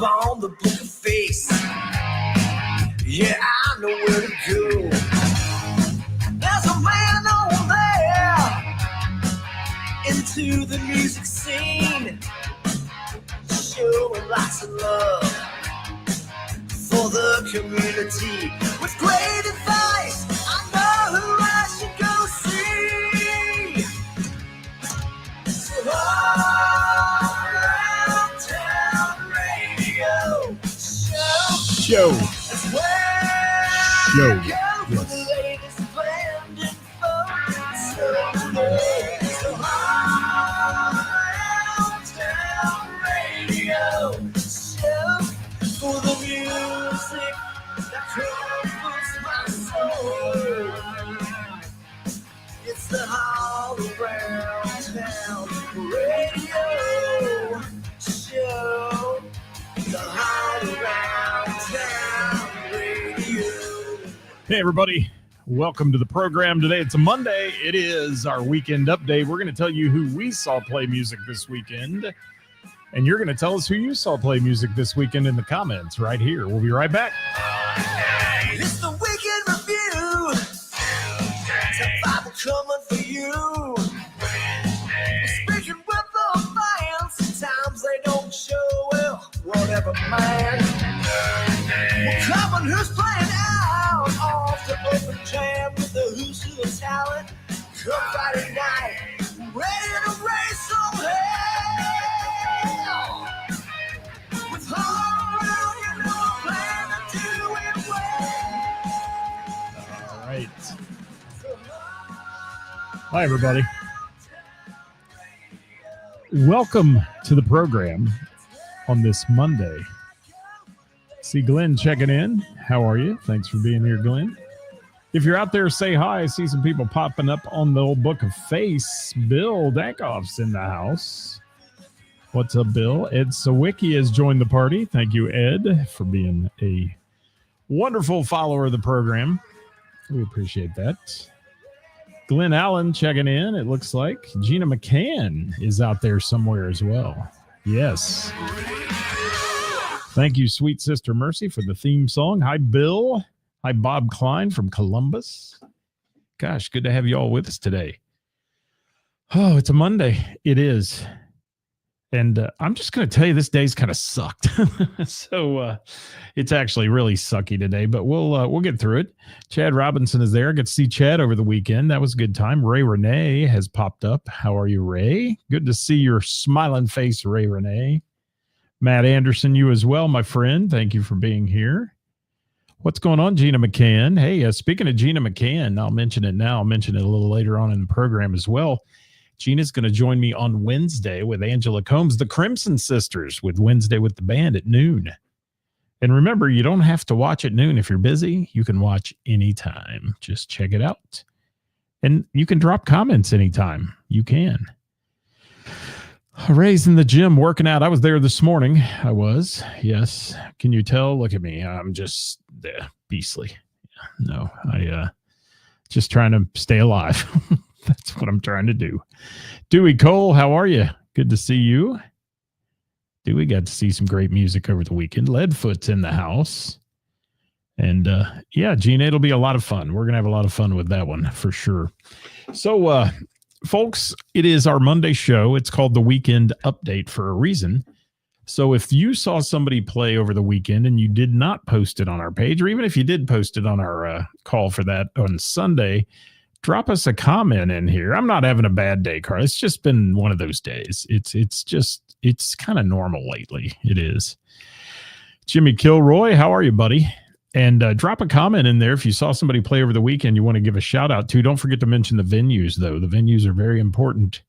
on the book of face. Yeah, I know where to go. There's a man over there into the music scene, showing lots of love for the community. With great advice, I know who I should go see. So all around town radio show. That's where I go for the latest band info. So all around town radio show for the music that comforts my soul. It's the all around town radio show. The all around town radio. Hey, everybody. Welcome to the program today. It's a Monday. It is our weekend update. We're going to tell you who we saw play music this weekend. And you're going to tell us who you saw play music this weekend in the comments right here. We'll be right back. It's the weekend review. It's a Bible coming for you. We're speaking with the fans. Sometimes they don't show well. Whatever, man. We're covering who's playing out off the open jam with the who's who of talent. Come Friday night, ready to raise some hell. With all around, you know I'm planning to do it well. All right. Hi, everybody. Welcome to the program on this Monday. See Glenn checking in. How are you? Thanks for being here, Glenn. If you're out there, say hi. I see some people popping up on the old book of face. Bill Dankoff's in the house. What's up, Bill? Ed Sawicki has joined the party. Thank you, Ed, for being a wonderful follower of the program. We appreciate that. Glenn Allen checking in, it looks like. Gina McCann is out there somewhere as well. Yes. Thank you, Sweet Sister Mercy, for the theme song. Hi, Bill. Hi, Bob Klein from Columbus. Gosh, good to have you all with us today. Oh, it's a Monday. It is. And I'm just going to tell you, this day's kind of sucked. So it's actually really sucky today, but we'll get through it. Chad Robinson is there. I got to see Chad over the weekend. That was a good time. Ray Renee has popped up. How are you, Ray? Good to see your smiling face, Ray Renee. Matt Anderson, you as well, my friend. Thank you for being here. What's going on, Gina McCann? Hey, speaking of Gina McCann, I'll mention it now. I'll mention it a little later on in the program as well. Gina's going to join me on Wednesday with Angela Combs, the Crimson Sisters, with Wednesday with the Band at noon. And remember, you don't have to watch at noon. If you're busy, you can watch anytime. Just check it out. And you can drop comments anytime. You can. Ray's in the gym working out. I was there this morning. I was. Yes. Can you tell? Look at me. I'm just beastly. No, I just trying to stay alive. That's what I'm trying to do. Dewey Cole, how are you? Good to see you. Dewey got to see some great music over the weekend. Leadfoot's in the house. And yeah, Gina, it'll be a lot of fun. We're going to have a lot of fun with that one for sure. So, folks, it is our Monday show. It's called the Weekend Update for a reason. So if you saw somebody play over the weekend and you did not post it on our page, or even if you did post it on our call for that on Sunday, drop us a comment in here. I'm not having a bad day, Carl. It's just been one of those days. It's kind of normal lately. It is. Jimmy Kilroy, how are you, buddy? And drop a comment in there if you saw somebody play over the weekend you want to give a shout out to. Don't forget to mention the venues, though. The venues are very important.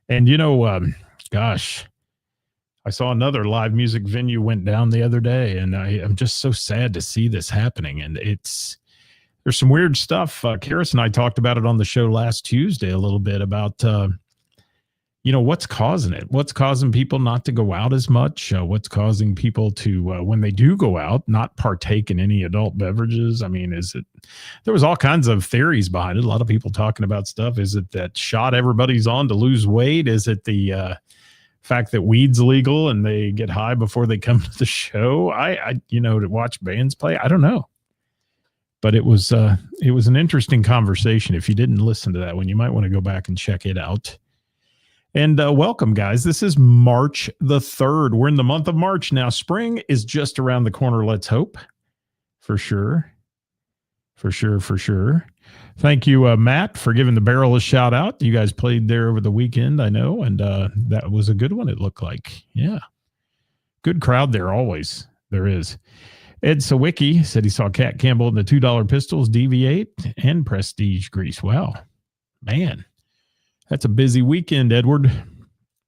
And, you know, gosh, I saw another live music venue went down the other day, and I'm just so sad to see this happening. And there's some weird stuff. Karis and I talked about it on the show last Tuesday a little bit about, what's causing it? What's causing people not to go out as much? What's causing people to, when they do go out, not partake in any adult beverages? I mean, there was all kinds of theories behind it. A lot of people talking about stuff. Is it that shot everybody's on to lose weight? Is it the fact that weed's legal and they get high before they come to the show. I to watch bands play. I don't know. But it was an interesting conversation. If you didn't listen to that one, you might want to go back and check it out. And welcome, guys. This is March the 3rd. We're in the month of March now. Spring is just around the corner, let's hope. For sure. Thank you, Matt, for giving the Barrel a shout out. You guys played there over the weekend, I know, and that was a good one, it looked like. Yeah. Good crowd there, always. There is. Ed Sawicki said he saw Cat Campbell in the $2 Pistols, DV8, and Prestige Grease. Wow. Man, that's a busy weekend, Edward.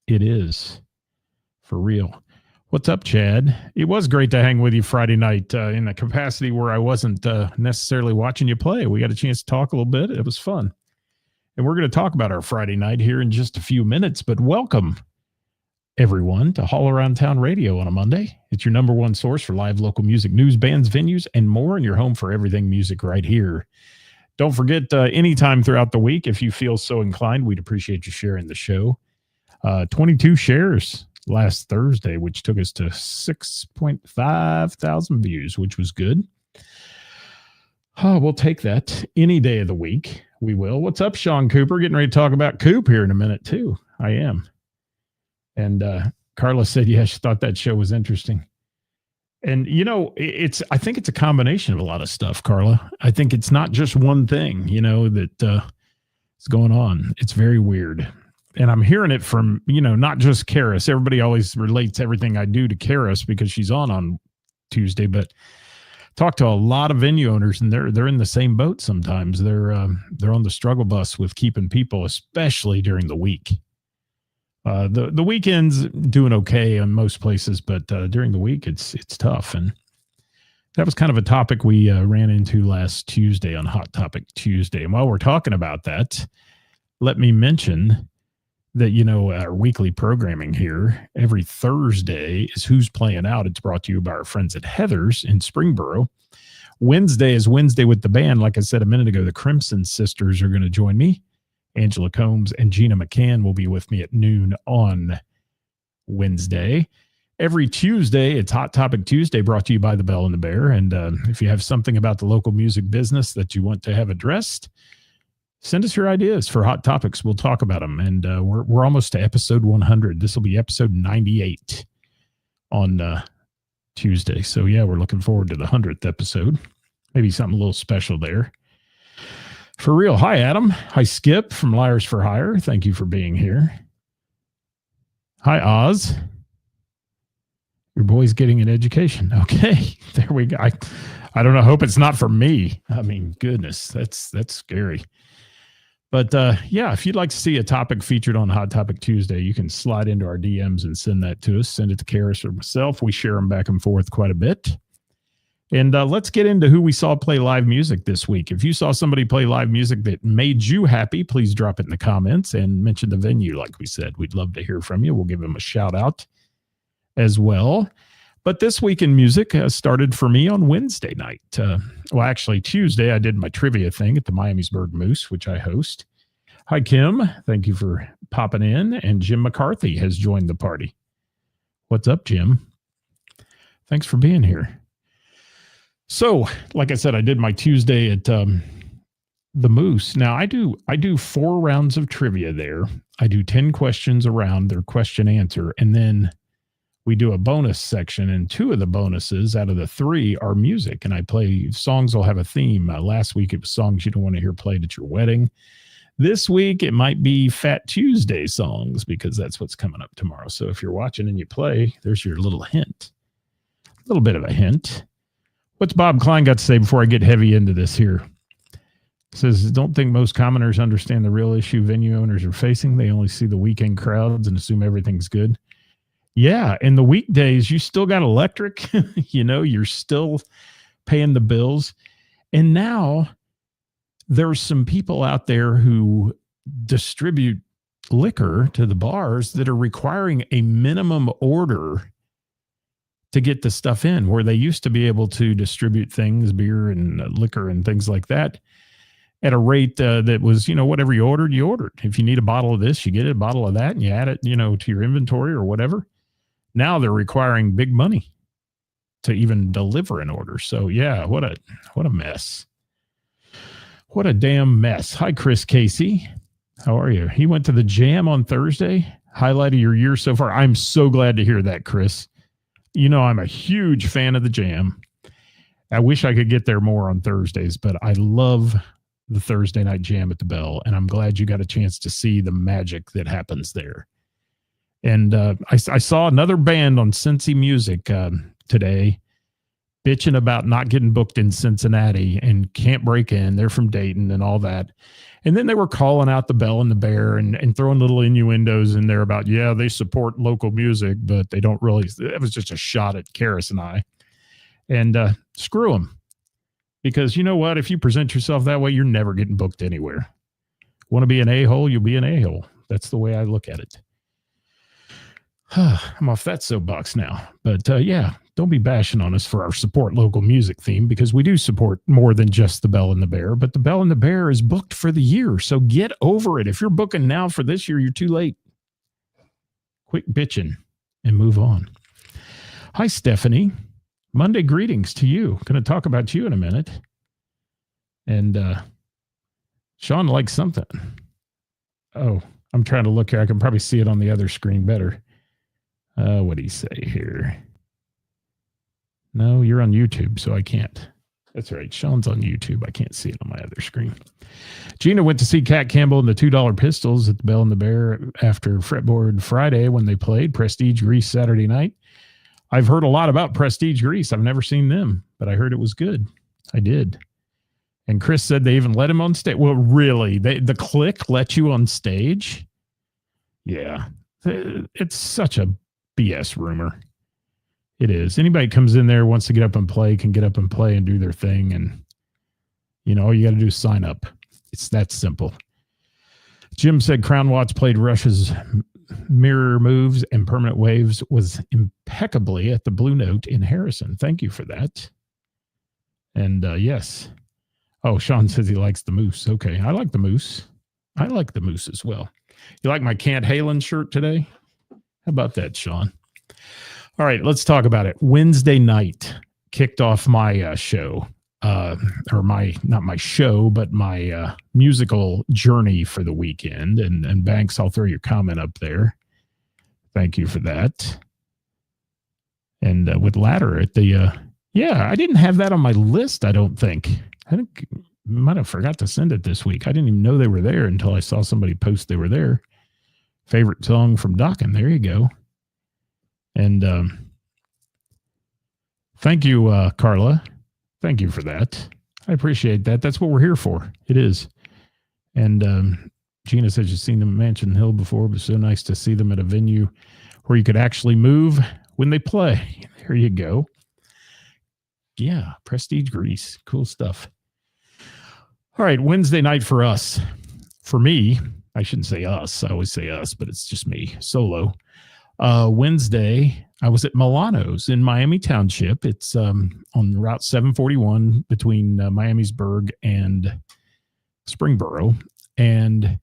It is. For real. What's up, Chad? It was great to hang with you Friday night in a capacity where I wasn't necessarily watching you play. We got a chance to talk a little bit. It was fun. And we're going to talk about our Friday night here in just a few minutes, but welcome everyone to All Around Town Radio on a Monday. It's your number one source for live local music, news, bands, venues, and more, and your home for everything music right here. Don't forget, anytime throughout the week, if you feel so inclined, we'd appreciate you sharing the show. 22 shares last Thursday, which took us to 6.5 thousand views, which was good. Oh, we'll take that any day of the week. We will. What's up, Sean Cooper? Getting ready to talk about Coop here in a minute, too. I am. And Carla said, yeah, she thought that show was interesting. And, I think it's a combination of a lot of stuff, Carla. I think it's not just one thing, that is going on. It's very weird. And I'm hearing it from, not just Karis. Everybody always relates everything I do to Karis because she's on Tuesday, but talk to a lot of venue owners and they're in the same boat sometimes. They're on the struggle bus with keeping people, especially during the week. The weekends doing okay in most places, but during the week it's tough. And that was kind of a topic we ran into last Tuesday on Hot Topic Tuesday. And while we're talking about that, let me mention that, our weekly programming here every Thursday is Who's Playing Out. It's brought to you by our friends at Heather's in Springboro. Wednesday is Wednesday with the band. Like I said a minute ago, the Crimson Sisters are going to join me. Angela Combs and Gina McCann will be with me at noon on Wednesday. Every Tuesday, it's Hot Topic Tuesday, brought to you by the Bell and the Bear. And if you have something about the local music business that you want to have addressed, send us your ideas for hot topics. We'll talk about them. And we're almost to episode 100. This will be episode 98 on Tuesday. So, yeah, we're looking forward to the 100th episode. Maybe something a little special there. For real. Hi, Adam. Hi, Skip from Liars for Hire. Thank you for being here. Hi, Oz. Your boy's getting an education. Okay, there we go. I don't know. Hope it's not for me. I mean, goodness, that's scary. But yeah, if you'd like to see a topic featured on Hot Topic Tuesday, you can slide into our DMs and send that to us. Send it to Karis or myself. We share them back and forth quite a bit. And let's get into who we saw play live music this week. If you saw somebody play live music that made you happy, please drop it in the comments and mention the venue. Like we said, we'd love to hear from you. We'll give them a shout out as well. But this week in music started for me on Wednesday night. Well, actually, Tuesday, I did my trivia thing at the Miamisburg Moose, which I host. Hi, Kim. Thank you for popping in. And Jim McCarthy has joined the party. What's up, Jim? Thanks for being here. So, like I said, I did my Tuesday at the Moose. Now, I do 4 rounds of trivia there. I do 10 questions around their question answer, and then we do a bonus section, and 2 of the bonuses out of the 3 are music, and I play songs will have a theme. Last week, it was songs you don't want to hear played at your wedding. This week, it might be Fat Tuesday songs because that's what's coming up tomorrow. So if you're watching and you play, there's your little hint. A little bit of a hint. What's Bob Klein got to say before I get heavy into this here? It says, don't think most commoners understand the real issue venue owners are facing. They only see the weekend crowds and assume everything's good. Yeah, in the weekdays, you still got electric. You're still paying the bills. And now there's some people out there who distribute liquor to the bars that are requiring a minimum order to get the stuff in, where they used to be able to distribute things, beer and liquor and things like that. at a rate that was, whatever you ordered, you ordered. If you need a bottle of this, you get it, a bottle of that, and you add it, to your inventory or whatever. Now they're requiring big money to even deliver an order. So yeah, what a mess. What a damn mess. Hi, Chris Casey. How are you? He went to the Jam on Thursday. Highlight of your year so far. I'm so glad to hear that, Chris. I'm a huge fan of the Jam. I wish I could get there more on Thursdays, but I love the Thursday night Jam at the Bell, and I'm glad you got a chance to see the magic that happens there. And I saw another band on Cincy Music today bitching about not getting booked in Cincinnati and can't break in. They're from Dayton and all that. And then they were calling out the Bell and the Bear and throwing little innuendos in there about, yeah, they support local music, but they don't really. It was just a shot at Karis and I. And screw them. Because you know what? If you present yourself that way, you're never getting booked anywhere. Want to be an a-hole, you'll be an a-hole. That's the way I look at it. I'm off that soapbox now. But yeah, don't be bashing on us for our support local music theme, because we do support more than just the Bell and the Bear. But the Bell and the Bear is booked for the year. So get over it. If you're booking now for this year, you're too late. Quit bitching and move on. Hi, Stephanie. Monday greetings to you. Going to talk about you in a minute. And Sean likes something. Oh, I'm trying to look here. I can probably see it on the other screen better. What do you say here? No, you're on YouTube, so I can't. That's right. Sean's on YouTube. I can't see it on my other screen. Gina went to see Cat Campbell and the $2 Pistols at the Bell and the Bear after Fretboard Friday when they played Prestige Grease Saturday night. I've heard a lot about Prestige Grease. I've never seen them, but I heard it was good. I did. And Chris said they even let him on stage. Well, really? The Click let you on stage? Yeah. It's such a BS rumor. It is. Anybody comes in there, wants to get up and play, can get up and play and do their thing. And, all you got to do is sign up. It's that simple. Jim said Crown Watts played Rush's Mirror Moves and Permanent Waves was impeccably at the Blue Note in Harrison. Thank you for that. And yes. Oh, Sean says he likes the Moose. Okay. I like the Moose. I like the Moose as well. You like my Can't Halen shirt today? How about that, Sean? All right, let's talk about it. Wednesday night kicked off my show, or not my show, but my musical journey for the weekend. And Banks, I'll throw your comment up there. Thank you for that. And with Ladder at the, I didn't have that on my list, I don't think. I think I might have forgot to send it this week. I didn't even know they were there until I saw somebody post they were there. Favorite song from Dockin'. There you go. And thank you, Carla. Thank you for that. I appreciate that. That's what we're here for. It is. And Gina says you've seen them at Mansion Hill before, but it's so nice to see them at a venue where you could actually move when they play. There you go. Yeah, Prestige Grease. Cool stuff. All right, Wednesday night for us. For me, I shouldn't say us. I always say us, but it's just me, solo. Wednesday, I was at Milano's in Miami Township. It's on Route 741 between Miamisburg and Springboro, and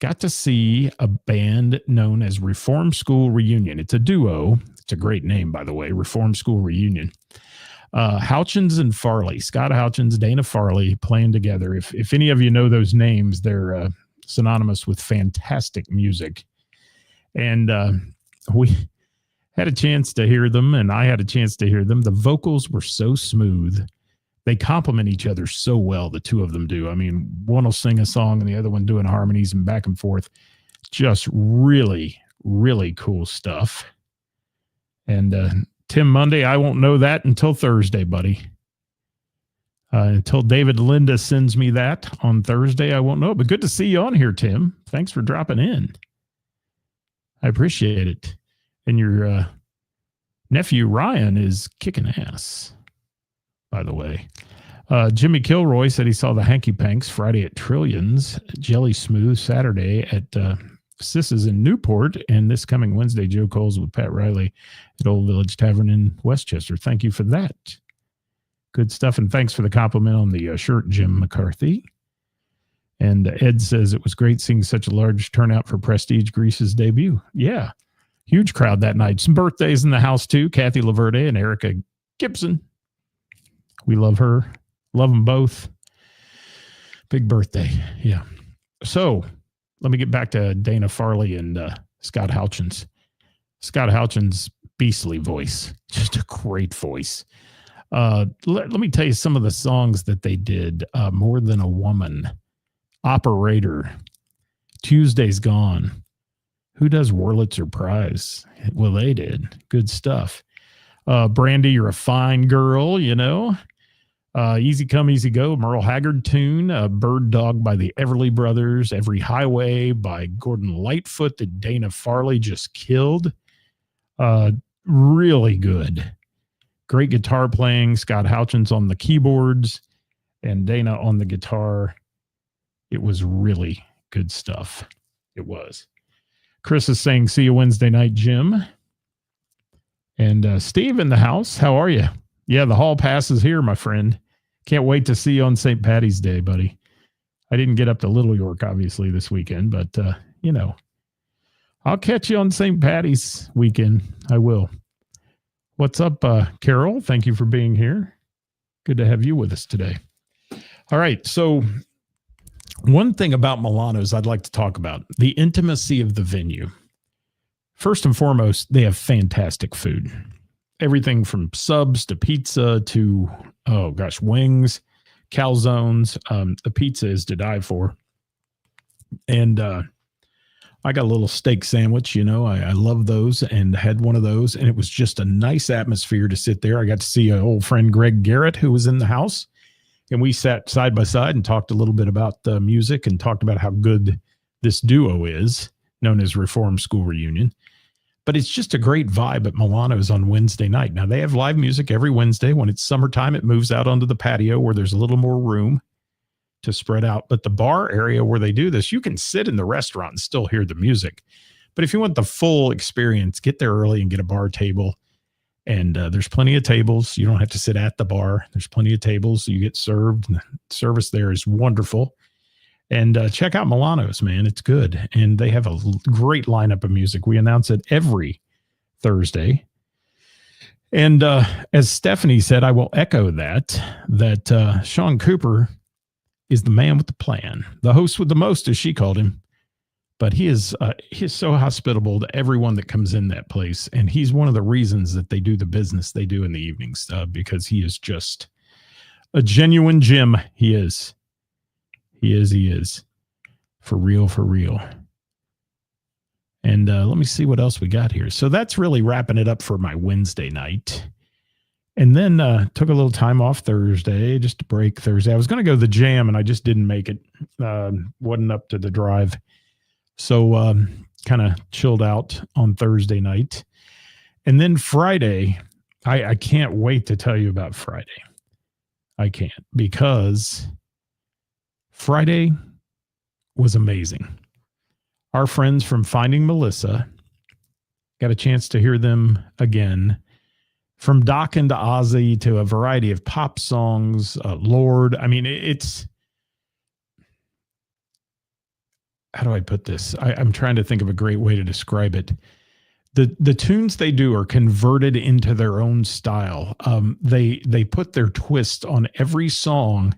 got to see a band known as Reform School Reunion. It's a duo. It's a great name, by the way, Reform School Reunion. Houchins and Farley, Scott Houchins, Dana Farley playing together. If any of you know those names, they're synonymous with fantastic music. And we had a chance to hear them, and I had a chance to hear them. The vocals were so smooth. They complement each other so well, the two of them do. I mean, one will sing a song and the other one doing harmonies and back and forth. Just really, really cool stuff. And Tim Monday, I won't know that until Thursday, buddy. Until David Linda sends me that on Thursday, I won't know. But good to see you on here, Tim. Thanks for dropping in. I appreciate it. And your nephew, Ryan, is kicking ass, by the way. Jimmy Kilroy said he saw the Hanky Panks Friday at Trillions, Jelly Smooth Saturday at Sis's in Newport, and this coming Wednesday, Joe Coles with Pat Riley at Old Village Tavern in Westchester. Thank you for that. Good stuff, and thanks for the compliment on the shirt, Jim McCarthy. And Ed says it was great seeing such a large turnout for Prestige Grease's debut. Yeah, huge crowd that night. Some birthdays in the house too. Kathy Laverde and Erica Gibson. We love her. Love them both. Big birthday. Yeah. So let me get back to Dana Farley and Scott Houchins. Scott Houchins' beastly voice. Just a great voice. Let me tell you some of the songs that they did. More Than a Woman. Operator. Tuesday's Gone. Who does Wurlitzer Prize? Well, they did. Good stuff. Brandy, You're a Fine Girl, you know. Easy Come, Easy Go, Merle Haggard tune. Bird Dog by the Everly Brothers. Every Highway by Gordon Lightfoot that Dana Farley just killed. Really good. Great guitar playing. Scott Houchins on the keyboards and Dana on the guitar. It was really good stuff. It was. Chris is saying, see you Wednesday night, Jim. And Steve in the house. How are you? Yeah, the hall pass is here, my friend. Can't wait to see you on St. Patty's Day, buddy. I didn't get up to Little York, obviously, this weekend, but, you know, I'll catch you on St. Patty's weekend. I will. What's up, Carol? Thank you for being here. Good to have you with us today. All right, so one thing about Milano's I'd like to talk about, the intimacy of the venue. First and foremost, they have fantastic food. Everything from subs to pizza to, wings, calzones. The pizza is to die for. And I got a little steak sandwich, you know, I love those and had one of those. And it was just a nice atmosphere to sit there. I got to see an old friend, Greg Garrett, who was in the house. And we sat side by side and talked a little bit about music and talked about how good this duo is, known as Reform School Reunion. But it's just a great vibe at Milano's on Wednesday night. Now, they have live music every Wednesday. When it's summertime, it moves out onto the patio where there's a little more room to spread out. But the bar area where they do this, you can sit in the restaurant and still hear the music. But if you want the full experience, get there early and get a bar table. And there's plenty of tables. You don't have to sit at the bar. There's plenty of tables. So you get served. The service there is wonderful. And check out Milano's, man. It's good. And they have a great lineup of music. We announce it every Thursday. And as Stephanie said, I will echo that Sean Cooper is the man with the plan, the host with the most, as she called him. But he is so hospitable to everyone that comes in that place. And he's one of the reasons that they do the business they do in the evenings, because he is just a genuine gem. He is. He is. For real, for real. And let me see what else we got here. So that's really wrapping it up for my Wednesday night. And then took a little time off Thursday, just to break Thursday. I was going to go to the Jam, and I just didn't make it. Wasn't up to the drive. So kind of chilled out on Thursday night. And then Friday, I can't wait to tell you about Friday. I can't, because Friday was amazing. Our friends from Finding Melissa, got a chance to hear them again. From Dokken to Ozzy to a variety of pop songs, Lord. I mean, it's, how do I put this? I'm trying to think of a great way to describe it. The tunes they do are converted into their own style. They put their twist on every song,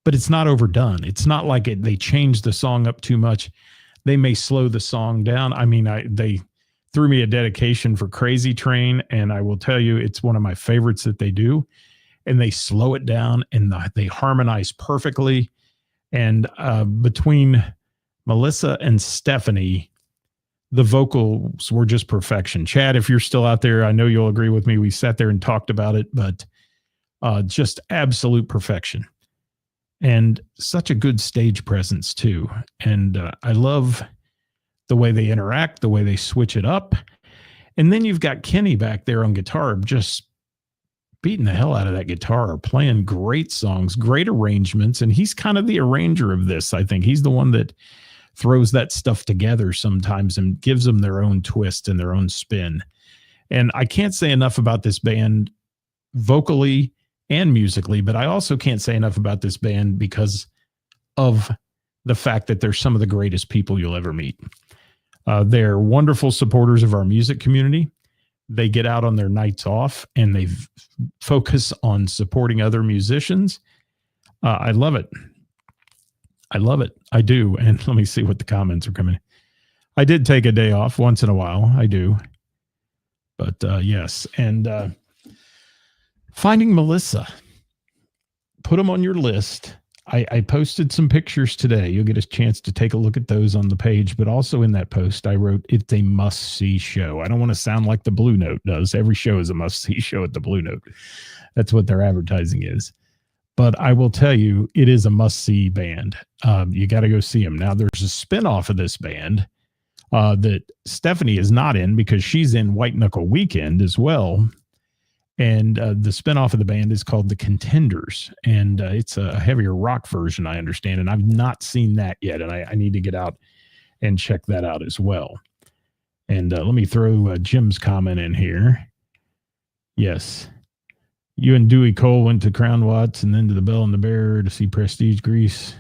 but it's not overdone. It's not like they change the song up too much. They may slow the song down. I mean, they threw me a dedication for Crazy Train, and I will tell you, it's one of my favorites that they do. And they slow it down, and they harmonize perfectly. And between Melissa and Stephanie, the vocals were just perfection. Chad, if you're still out there, I know you'll agree with me. We sat there and talked about it, but just absolute perfection. And such a good stage presence too. And I love the way they interact, the way they switch it up. And then you've got Kenny back there on guitar, just beating the hell out of that guitar, playing great songs, great arrangements. And he's kind of the arranger of this. I think he's the one that throws that stuff together sometimes and gives them their own twist and their own spin. And I can't say enough about this band vocally and musically, but I also can't say enough about this band because of the fact that they're some of the greatest people you'll ever meet. They're wonderful supporters of our music community. They get out on their nights off and they focus on supporting other musicians. I love it. I love it. I do. And let me see what the comments are coming. I did take a day off once in a while. I do. But yes. And finding Melissa. Put them on your list. I posted some pictures today. You'll get a chance to take a look at those on the page. But also in that post, I wrote, it's a must-see show. I don't want to sound like the Blue Note does. Every show is a must-see show at the Blue Note. That's what their advertising is. But I will tell you, it is a must-see band. You got to go see them. Now, there's a spinoff of this band that Stephanie is not in because she's in White Knuckle Weekend as well. And the spinoff of the band is called The Contenders. And it's a heavier rock version, I understand. And I've not seen that yet. And I need to get out and check that out as well. And let me throw Jim's comment in here. Yes. You and Dewey Cole went to Crown Watts and then to the Bell and the Bear to see Prestige Grease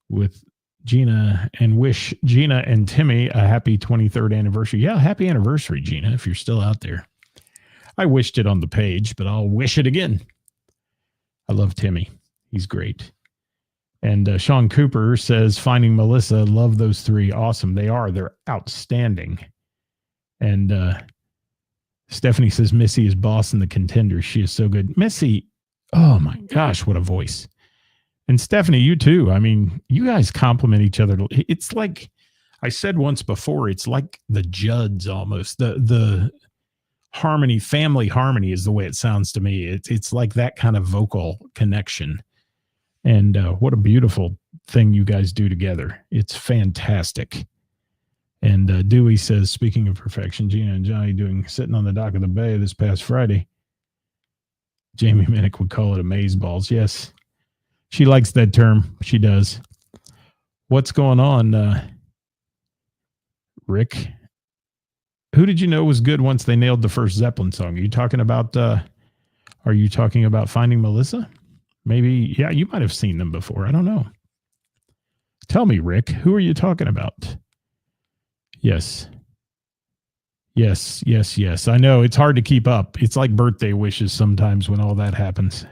with Gina, and wish Gina and Timmy a happy 23rd anniversary. Yeah, happy anniversary, Gina, if you're still out there. I wished it on the page, but I'll wish it again. I love Timmy. He's great. And Sean Cooper says, finding Melissa, love those three. Awesome. They are. They're outstanding. And Stephanie says, Missy is boss in The Contenders. She is so good. Missy, oh my gosh, what a voice. And Stephanie, you too. I mean, you guys compliment each other. It's like I said once before, it's like the Judds almost. The harmony, family harmony is the way it sounds to me. It's like that kind of vocal connection. And what a beautiful thing you guys do together. It's fantastic. And Dewey says, speaking of perfection, Gina and Johnny sitting on the dock of the bay this past Friday. Jamie Minnick would call it amazeballs. Yes, she likes that term. She does. What's going on, Rick? Who did you know was good once they nailed the first Zeppelin song? Are you talking about Finding Melissa? Maybe, yeah, you might have seen them before. I don't know. Tell me, Rick, who are you talking about? Yes. I know it's hard to keep up. It's like birthday wishes sometimes when all that happens.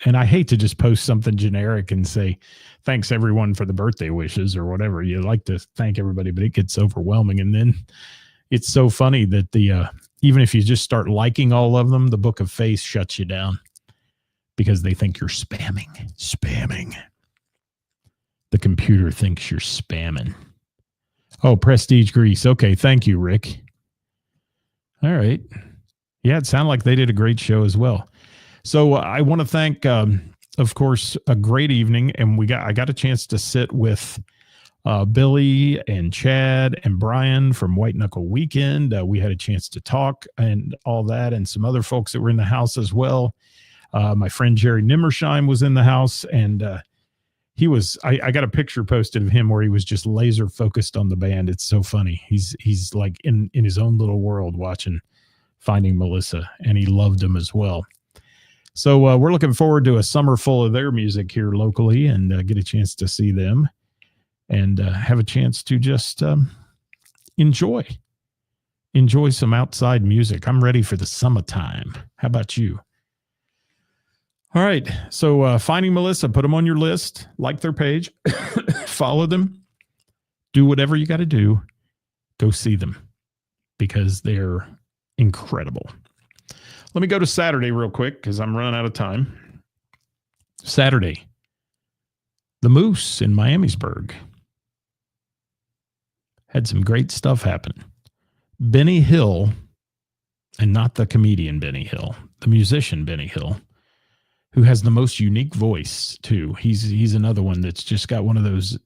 And I hate to just post something generic and say, thanks everyone for the birthday wishes or whatever. You like to thank everybody, but it gets overwhelming. And then it's so funny that even if you just start liking all of them, the Book of Face shuts you down because they think you're spamming. The computer thinks you're spamming. Oh, Prestige Grease. Okay, thank you, Rick. All right. Yeah, it sounded like they did a great show as well. So I want to thank, of course, a great evening. And I got a chance to sit with Billy and Chad and Brian from White Knuckle Weekend. We had a chance to talk and all that, and some other folks that were in the house as well. My friend Jerry Nimmersheim was in the house, and I got a picture posted of him where he was just laser focused on the band. It's so funny. He's like in his own little world watching Finding Melissa, and he loved them as well. So we're looking forward to a summer full of their music here locally, and get a chance to see them and have a chance to just enjoy some outside music. I'm ready for the summertime. How about you? All right. So Finding Melissa, put them on your list, like their page, follow them, do whatever you got to do. Go see them because they're incredible. Let me go to Saturday real quick because I'm running out of time. Saturday, the Moose in Miamisburg had some great stuff happen. Benny Hill, and not the comedian Benny Hill, the musician Benny Hill, who has the most unique voice too. He's another one that's just got one of those,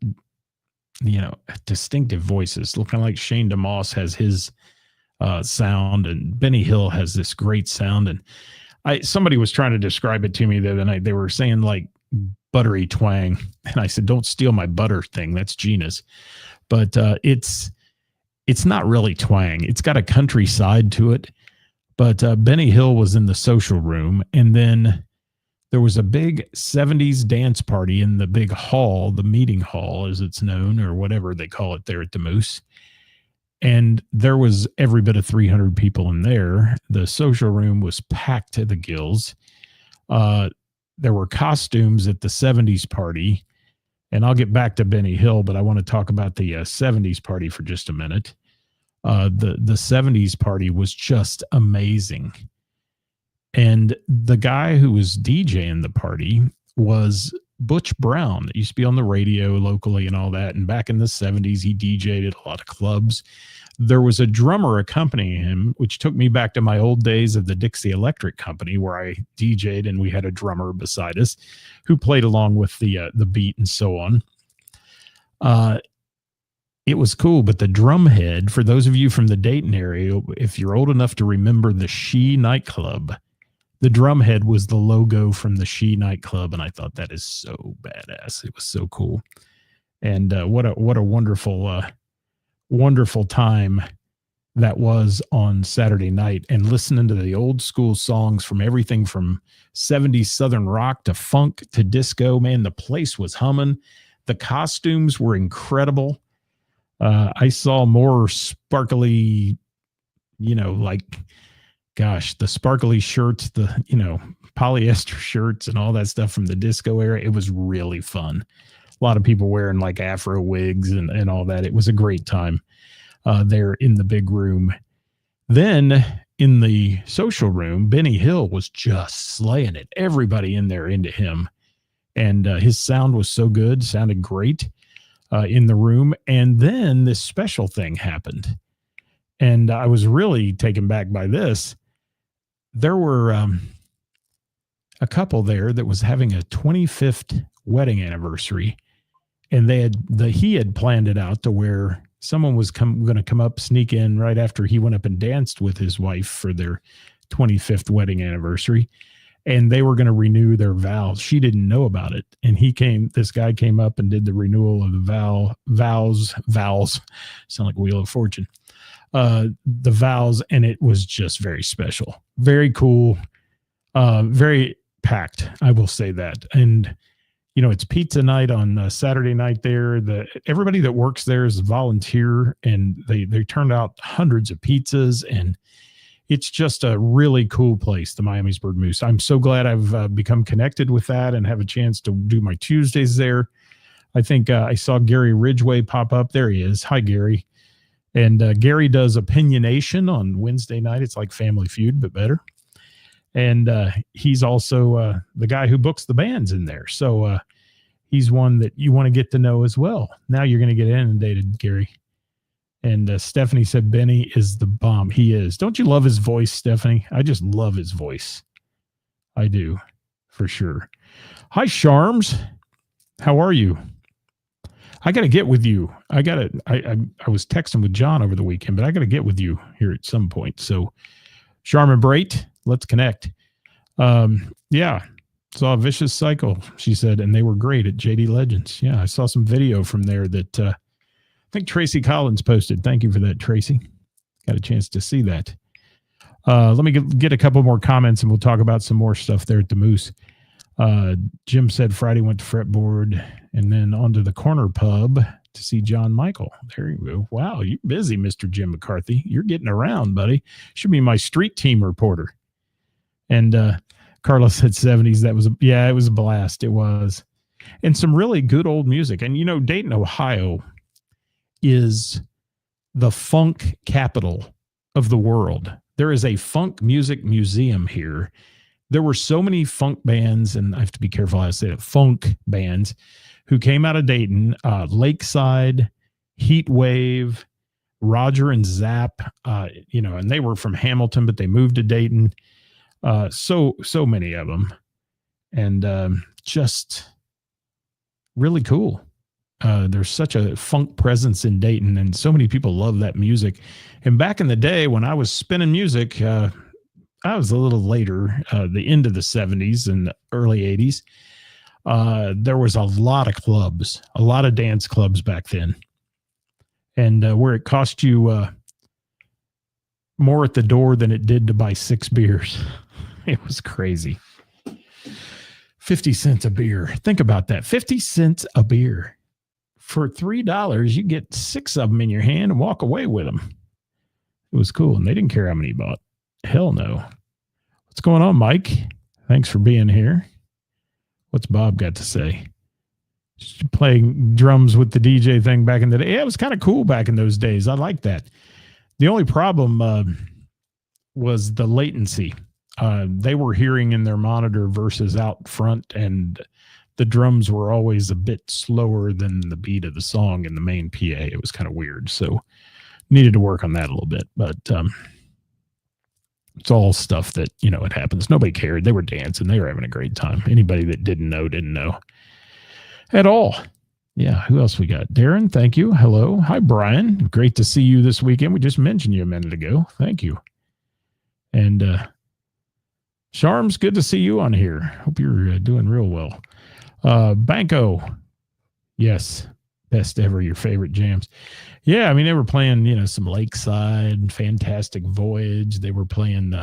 distinctive voices, looking like Shane DeMoss has his sound, and Benny Hill has this great sound. And somebody was trying to describe it to me the other night. They were saying like buttery twang, and I said, "Don't steal my butter thing. That's Gina's." But it's not really twang. It's got a country side to it. But Benny Hill was in The Social Room, and then there was a big 70s dance party in the big hall, the meeting hall, as it's known, or whatever they call it there at the Moose. And there was every bit of 300 people in there. The social room was packed to the gills. There were costumes at the 70s party. And I'll get back to Benny Hill, but I want to talk about the 70s party for just a minute. The 70s party was just amazing. And the guy who was DJing the party was Butch Brown, that used to be on the radio locally and all that. And back in the 70s, he DJ'd at a lot of clubs. There was a drummer accompanying him, which took me back to my old days of the Dixie Electric Company, where I DJ'd and we had a drummer beside us who played along with the beat and so on. It was cool, but the drum head, for those of you from the Dayton area, if you're old enough to remember the She nightclub, the drum head was the logo from the She nightclub, and I thought that is so badass. It was so cool. And what a wonderful wonderful time that was on Saturday night, and listening to the old school songs from everything from 70s Southern rock to funk to disco. Man, the place was humming. The costumes were incredible. I saw more sparkly, the sparkly shirts, the, polyester shirts and all that stuff from the disco era. It was really fun. A lot of people wearing like Afro wigs and all that. It was a great time there in the big room. Then in the social room, Benny Hill was just slaying it. Everybody in there into him. And his sound was so good, sounded great in the room. And then this special thing happened. And I was really taken back by this. There were a couple there that was having a 25th wedding anniversary. And he had planned it out to where someone was going to come up, sneak in right after he went up and danced with his wife for their 25th wedding anniversary. And they were going to renew their vows. She didn't know about it. And this guy came up and did the renewal of the vows, sound like Wheel of Fortune, the vows. And it was just very special, very cool, very packed. I will say that. And, it's pizza night on Saturday night there. Everybody that works there is a volunteer, and they turned out hundreds of pizzas, and it's just a really cool place, the Miamisburg Moose. I'm so glad I've become connected with that and have a chance to do my Tuesdays there. I think I saw Gary Ridgway pop up. There he is. Hi, Gary. And Gary does Opinionation on Wednesday night. It's like Family Feud, but better. And he's also the guy who books the bands in there. So he's one that you want to get to know as well. Now you're going to get inundated, Gary. And Stephanie said Benny is the bomb. He is. Don't you love his voice, Stephanie? I just love his voice. I do, for sure. Hi, Charms. How are you? I got to get with you. I was texting with John over the weekend, but I got to get with you here at some point. So, Charmin Brait, let's connect. Yeah, saw a Vicious Cycle, she said, and they were great at JD Legends. Yeah, I saw some video from there that I think Tracy Collins posted. Thank you for that, Tracy. Got a chance to see that. Let me get a couple more comments, and we'll talk about some more stuff there at the Moose. Jim said Friday went to Fretboard and then on to the Corner Pub to see John Michael. There you go. Wow, you're busy, Mr. Jim McCarthy. You're getting around, buddy. Should be my street team reporter. And Carlos said 70s. It was a blast. It was. And some really good old music. And, Dayton, Ohio is the funk capital of the world. There is a funk music museum here. There were so many funk bands, and I have to be careful how I say it, funk bands, who came out of Dayton, Lakeside, Heat Wave, Roger and Zapp, and they were from Hamilton, but they moved to Dayton. So many of them, and just really cool. There's such a funk presence in Dayton, and so many people love that music. And back in the day when I was spinning music, I was a little later, the end of the 70s and the early 80s. There was a lot of clubs, a lot of dance clubs back then. And where it cost you more at the door than it did to buy 6 beers. It was crazy. 50 cents a beer. Think about that. 50 cents a beer. For $3, you get 6 of them in your hand and walk away with them. It was cool. And they didn't care how many you bought. Hell no. What's going on, Mike? Thanks for being here. What's Bob got to say? Just playing drums with the DJ thing back in the day. Yeah, it was kind of cool back in those days. I like that. The only problem was the latency. They were hearing in their monitor versus out front, and the drums were always a bit slower than the beat of the song in the main PA. It was kind of weird. So needed to work on that a little bit. But it's all stuff that, it happens. Nobody cared. They were dancing. They were having a great time. Anybody that didn't know at all. Yeah. Who else we got? Darren, thank you. Hello. Hi, Brian. Great to see you this weekend. We just mentioned you a minute ago. Thank you. And Sharms, good to see you on here. Hope you're doing real well. Banco. Yes. Best ever, your favorite jams. Yeah, I mean, they were playing, some Lakeside, Fantastic Voyage. They were playing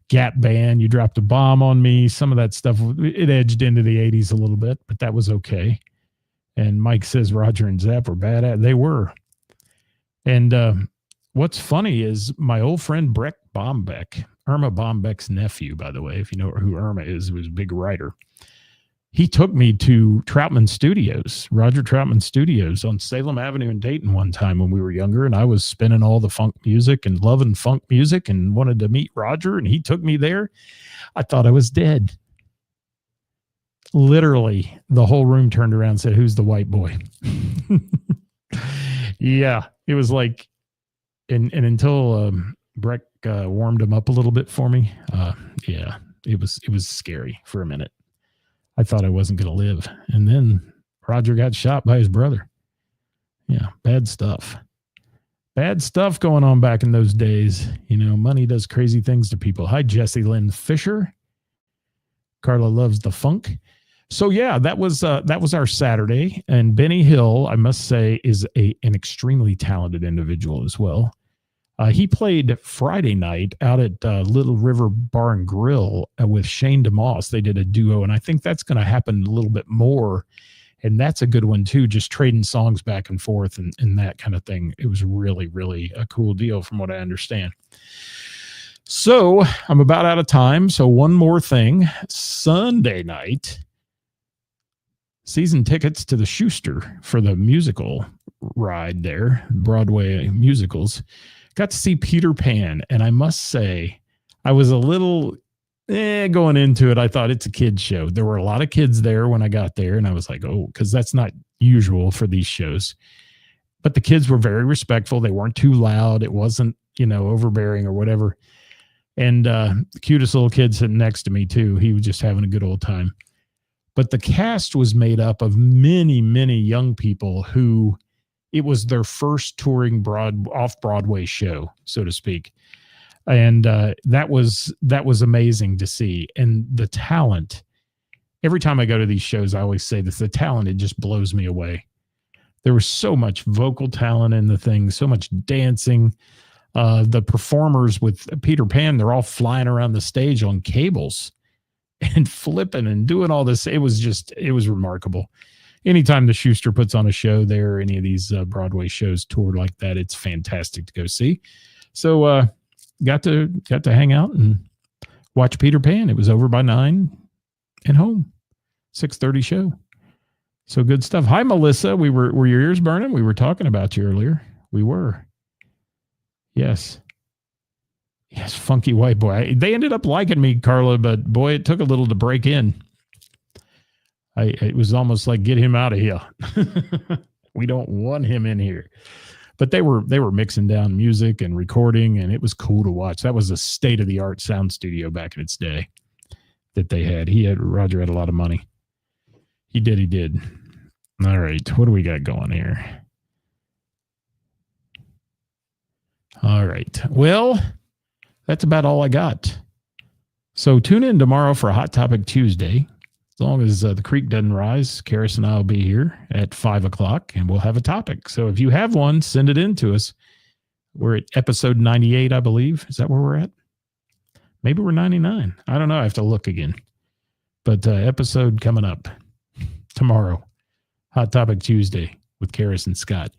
Gap Band, You Dropped a Bomb on Me. Some of that stuff, it edged into the 80s a little bit, but that was okay. And Mike says Roger and Zapp were bad at. They were. And what's funny is my old friend Breck Bombeck, Irma Bombeck's nephew, by the way, if you know who Irma is, who was a big writer. He took me to Troutman Studios, Roger Troutman Studios on Salem Avenue in Dayton one time when we were younger, and I was spinning all the funk music and loving funk music and wanted to meet Roger, and he took me there. I thought I was dead. Literally, the whole room turned around and said, "Who's the white boy?" Yeah, it was like, and until Breck warmed him up a little bit for me, yeah, it was scary for a minute. I thought I wasn't going to live. And then Roger got shot by his brother. Yeah, bad stuff. Bad stuff going on back in those days. Money does crazy things to people. Hi, Jesse Lynn Fisher. Carla loves the funk. So, yeah, that was our Saturday. And Benny Hill, I must say, is an extremely talented individual as well. He played Friday night out at Little River Bar and Grill with Shane DeMoss. They did a duo, and I think that's going to happen a little bit more. And that's a good one, too, just trading songs back and forth and that kind of thing. It was really, really a cool deal from what I understand. So I'm about out of time. So one more thing. Sunday night, season tickets to the Schuster for the musical ride there, Broadway musicals. Got to see Peter Pan, and I must say, I was a little going into it. I thought it's a kid's show. There were a lot of kids there when I got there, and I was like, oh, because that's not usual for these shows. But the kids were very respectful. They weren't too loud. It wasn't, overbearing or whatever. And the cutest little kid sitting next to me, too. He was just having a good old time. But the cast was made up of many, many young people who it was their first touring off-Broadway show, so to speak. And that was amazing to see. And the talent, every time I go to these shows, I always say this, the talent, it just blows me away. There was so much vocal talent in the thing, so much dancing. The performers with Peter Pan, they're all flying around the stage on cables and flipping and doing all this. It was remarkable. Anytime the Schuster puts on a show there, any of these Broadway shows toured like that, it's fantastic to go see. So got to hang out and watch Peter Pan. It was over by 9 and home. 6:30 show. So good stuff. Hi, Melissa. Were your ears burning? We were talking about you earlier. We were. Yes. Yes, funky white boy. They ended up liking me, Carla, but boy, it took a little to break in. It was almost like, get him out of here. We don't want him in here. But they were mixing down music and recording, and it was cool to watch. That was a state-of-the-art sound studio back in its day that they had. Roger had a lot of money. He did. All right, what do we got going here? All right. Well, that's about all I got. So tune in tomorrow for a Hot Topic Tuesday. As long as the creek doesn't rise, Karis and I will be here at 5 o'clock, and we'll have a topic. So if you have one, send it in to us. We're at episode 98, I believe. Is that where we're at? Maybe we're 99. I don't know. I have to look again. But episode coming up tomorrow. Hot Topic Tuesday with Karis and Scott.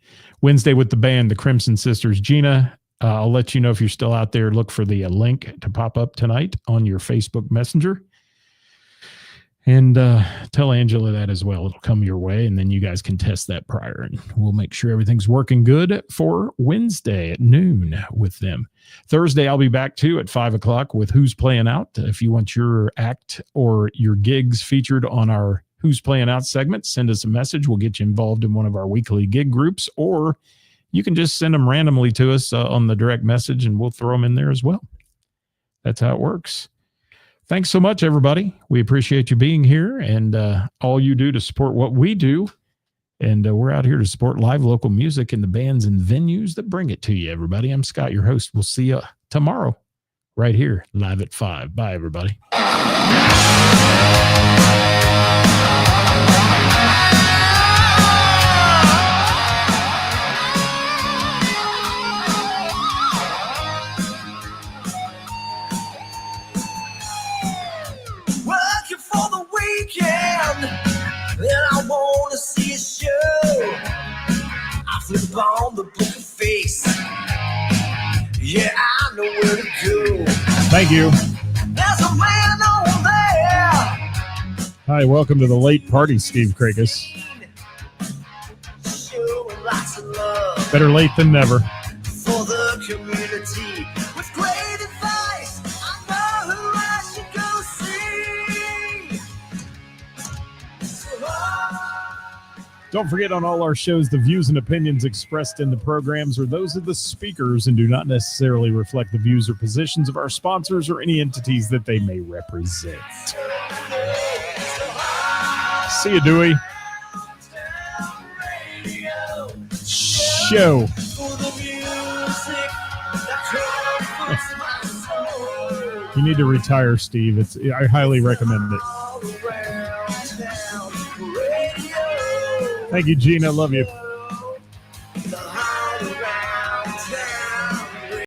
Wednesday with the band, the Crimson Sisters. Gina, I'll let you know if you're still out there. Look for the link to pop up tonight on your Facebook Messenger. And tell Angela that as well. It'll come your way, and then you guys can test that prior, and we'll make sure everything's working good for Wednesday at noon with them. Thursday, I'll be back, too, at 5 o'clock with Who's Playing Out. If you want your act or your gigs featured on our Who's Playing Out segment, send us a message. We'll get you involved in one of our weekly gig groups, or you can just send them randomly to us on the direct message, and we'll throw them in there as well. That's how it works. Thanks so much, everybody. We appreciate you being here and all you do to support what we do. And we're out here to support live local music and the bands and venues that bring it to you, everybody. I'm Scott, your host. We'll see you tomorrow right here, live at 5. Bye, everybody. Working for the weekend, and I want to see a show. I flip on the book of face. Yeah, I know where to go. Thank you. There's a man over there. Hi, welcome to the late party, Steve Krakus. Showing lots of love Better late than never. for the community. With great advice, I know who I should go see. Don't forget, on all our shows, the views and opinions expressed in the programs are those of the speakers and do not necessarily reflect the views or positions of our sponsors or any entities that they may represent. See you, Dewey. Show. You need to retire, Steve. I highly recommend it. Thank you, Gina. Love you.